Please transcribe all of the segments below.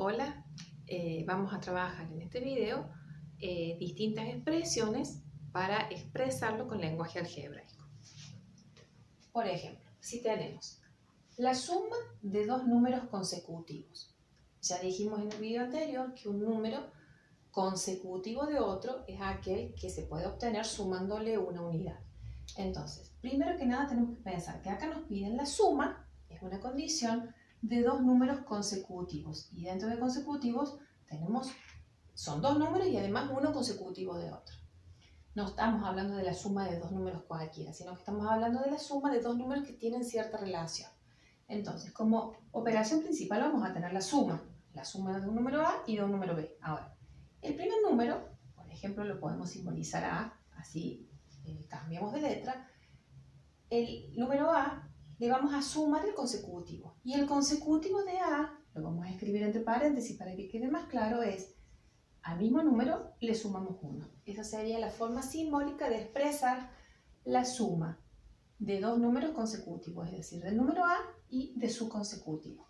Hola, vamos a trabajar en este video distintas expresiones para expresarlo con lenguaje algebraico. Por ejemplo, si tenemos la suma de dos números consecutivos. Ya dijimos en el video anterior que un número consecutivo de otro es aquel que se puede obtener sumándole una unidad. Entonces, primero que nada tenemos que pensar que acá nos piden la suma, es una condición de dos números consecutivos. Y dentro de consecutivos son dos números y además uno consecutivo de otro. No estamos hablando de la suma de dos números cualquiera, sino que estamos hablando de la suma de dos números que tienen cierta relación. Entonces, como operación principal vamos a tener la suma de un número A y de un número B. Ahora, el primer número, por ejemplo, lo podemos simbolizar A, así cambiamos de letra. El número A le vamos a sumar el consecutivo. Y el consecutivo de A, lo vamos a escribir entre paréntesis para que quede más claro, es al mismo número le sumamos 1. Esa sería la forma simbólica de expresar la suma de dos números consecutivos, es decir, del número A y de su consecutivo.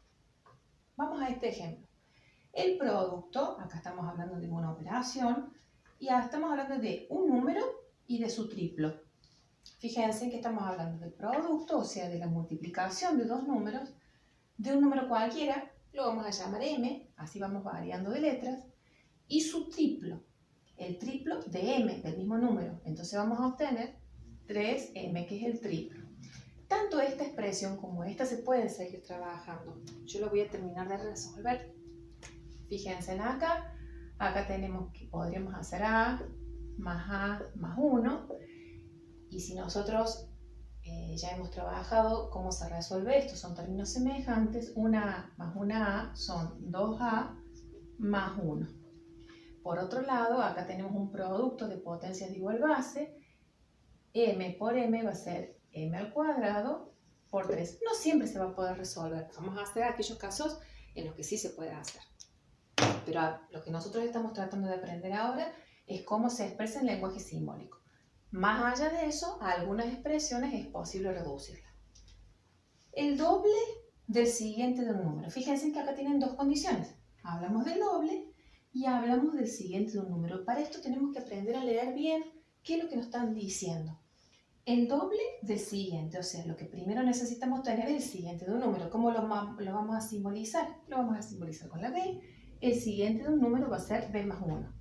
Vamos a este ejemplo. El producto, acá estamos hablando de una operación, y estamos hablando de un número y de su triplo. Fíjense que estamos hablando del producto, o sea, de la multiplicación de dos números, de un número cualquiera, lo vamos a llamar m, así vamos variando de letras, y su triplo, el triplo de m, del mismo número. Entonces vamos a obtener 3m, que es el triplo. Tanto esta expresión como esta se pueden seguir trabajando. Yo lo voy a terminar de resolver. Fíjense en acá tenemos que podríamos hacer a más 1. Y si nosotros ya hemos trabajado cómo se resuelve esto, son términos semejantes, una A más una A son 2A más 1. Por otro lado, acá tenemos un producto de potencias de igual base. M por M va a ser M al cuadrado por 3. No siempre se va a poder resolver. Vamos a hacer aquellos casos en los que sí se puede hacer. Pero lo que nosotros estamos tratando de aprender ahora es cómo se expresa en lenguaje simbólico. Más allá de eso, a algunas expresiones es posible reducirlas. El doble del siguiente de un número. Fíjense que acá tienen dos condiciones. Hablamos del doble y hablamos del siguiente de un número. Para esto tenemos que aprender a leer bien qué es lo que nos están diciendo. El doble del siguiente, o sea, lo que primero necesitamos tener es el siguiente de un número. ¿Cómo lo vamos a simbolizar? Lo vamos a simbolizar con la B. El siguiente de un número va a ser B más 1.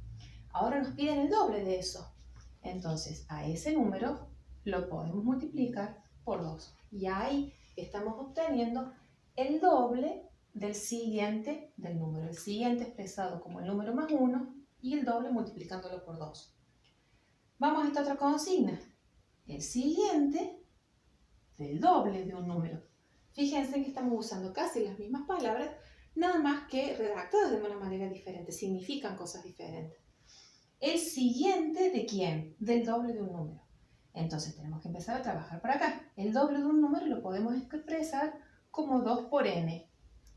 Ahora nos piden el doble de eso. Entonces, a ese número lo podemos multiplicar por 2. Y ahí estamos obteniendo el doble del siguiente del número. El siguiente expresado como el número más 1 y el doble multiplicándolo por 2. Vamos a esta otra consigna. El siguiente del doble de un número. Fíjense que estamos usando casi las mismas palabras, nada más que redactadas de una manera diferente. Significan cosas diferentes. ¿El siguiente de quién? Del doble de un número. Entonces tenemos que empezar a trabajar por acá. El doble de un número lo podemos expresar como 2 por n.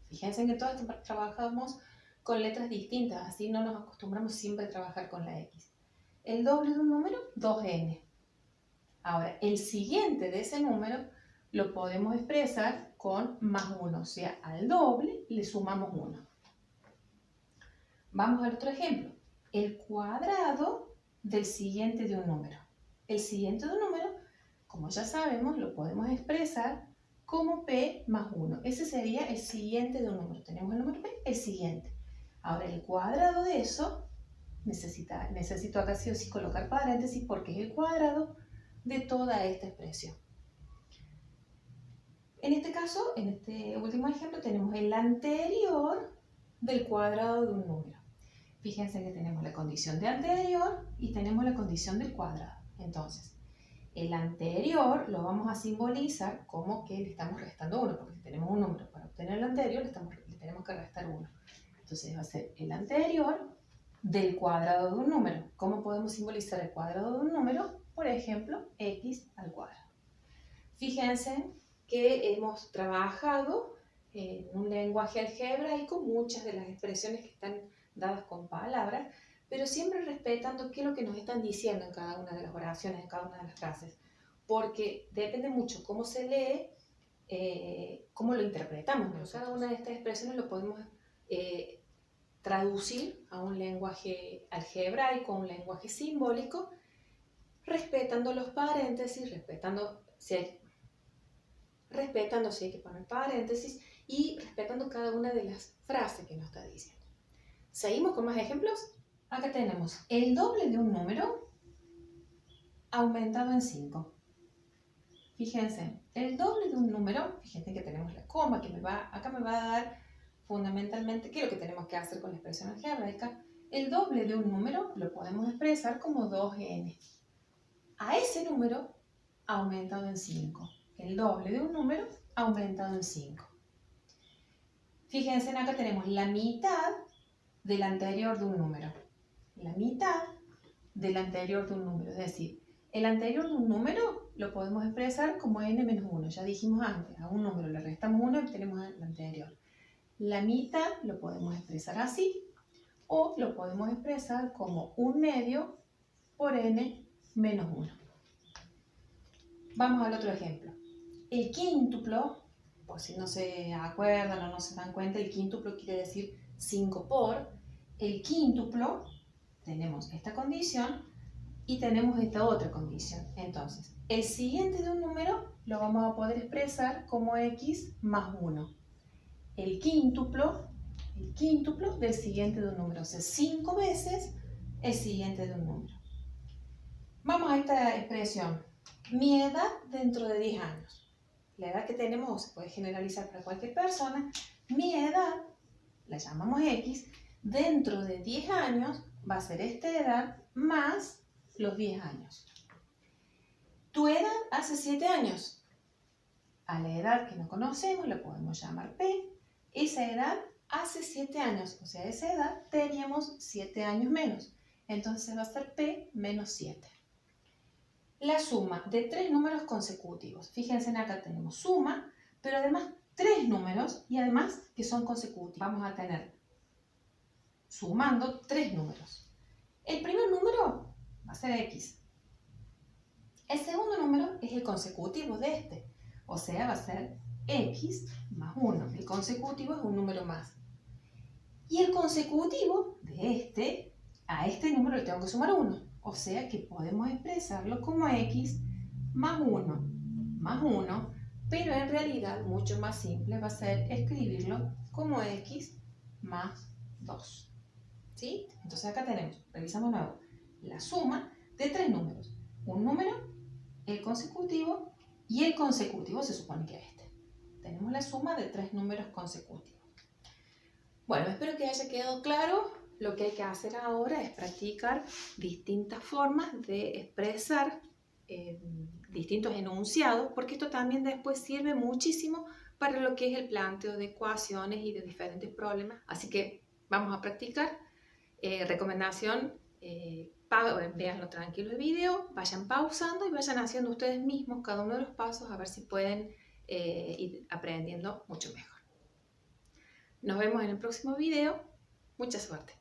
Fíjense que todos trabajamos con letras distintas, así no nos acostumbramos siempre a trabajar con la x. El doble de un número, 2n. Ahora, el siguiente de ese número lo podemos expresar con más 1, o sea, al doble le sumamos 1. Vamos al otro ejemplo. El cuadrado del siguiente de un número. El siguiente de un número, como ya sabemos, lo podemos expresar como P más 1. Ese sería el siguiente de un número. Tenemos el número P, el siguiente. Ahora, el cuadrado de eso, necesito acá sí o sí colocar paréntesis porque es el cuadrado de toda esta expresión. En este caso, en este último ejemplo, tenemos el anterior del cuadrado de un número. Fíjense que tenemos la condición de anterior y tenemos la condición del cuadrado. Entonces, el anterior lo vamos a simbolizar como que le estamos restando 1, porque si tenemos un número para obtener el anterior, le tenemos que restar 1. Entonces va a ser el anterior del cuadrado de un número. ¿Cómo podemos simbolizar el cuadrado de un número? Por ejemplo, x al cuadrado. Fíjense que hemos trabajado en un lenguaje algebraico muchas de las expresiones que están dadas con palabras, pero siempre respetando qué es lo que nos están diciendo en cada una de las oraciones, en cada una de las frases, porque depende mucho cómo se lee, cómo lo interpretamos nosotros. Cada una de estas expresiones lo podemos traducir a un lenguaje algebraico, un lenguaje simbólico, respetando los paréntesis, respetando si hay que poner paréntesis y respetando cada una de las frases que nos está diciendo. ¿Seguimos con más ejemplos? Acá tenemos el doble de un número aumentado en 5. Fíjense, el doble de un número, fíjense que tenemos la coma, que acá me va a dar fundamentalmente qué es lo que tenemos que hacer con la expresión algebraica. El doble de un número lo podemos expresar como 2n. A ese número aumentado en 5. El doble de un número aumentado en 5. Fíjense, acá tenemos la mitad del anterior de un número. La mitad del anterior de un número, es decir, el anterior de un número lo podemos expresar como n menos 1. Ya dijimos antes, a un número le restamos 1 y tenemos el anterior. La mitad lo podemos expresar así, o lo podemos expresar como 1/2 por n menos 1. Vamos al otro ejemplo. El quíntuplo, por si no se acuerdan o no se dan cuenta, el quíntuplo quiere decir 5 por. El quíntuplo, tenemos esta condición y tenemos esta otra condición. Entonces, el siguiente de un número lo vamos a poder expresar como x más 1. El quíntuplo del siguiente de un número, o sea, 5 veces el siguiente de un número. Vamos a esta expresión. Mi edad dentro de 10 años. La edad que tenemos se puede generalizar para cualquier persona. Mi edad, la llamamos x, dentro de 10 años va a ser esta edad más los 10 años. Tu edad hace 7 años. A la edad que no conocemos la podemos llamar p. Esa edad hace 7 años, o sea, esa edad teníamos 7 años menos. Entonces va a ser p menos 7. La suma de 3 números consecutivos. Fíjense, acá tenemos suma, pero además 3 números y además que son consecutivos. Vamos a tener sumando 3 números. El primer número va a ser x. El segundo número es el consecutivo de este, o sea, va a ser x más 1. El consecutivo es un número más. Y el consecutivo de este, a este número le tengo que sumar 1. O sea que podemos expresarlo como x más 1, pero en realidad mucho más simple va a ser escribirlo como x más 2. ¿Sí? Entonces acá tenemos, revisamos de nuevo, la suma de 3 números. Un número, el consecutivo, y el consecutivo se supone que es este. Tenemos la suma de 3 números consecutivos. Bueno, espero que haya quedado claro. Lo que hay que hacer ahora es practicar distintas formas de expresar distintos enunciados, porque esto también después sirve muchísimo para lo que es el planteo de ecuaciones y de diferentes problemas. Así que vamos a practicar. Recomendación, véanlo tranquilo el video, vayan pausando y vayan haciendo ustedes mismos cada uno de los pasos a ver si pueden ir aprendiendo mucho mejor. Nos vemos en el próximo video. Mucha suerte.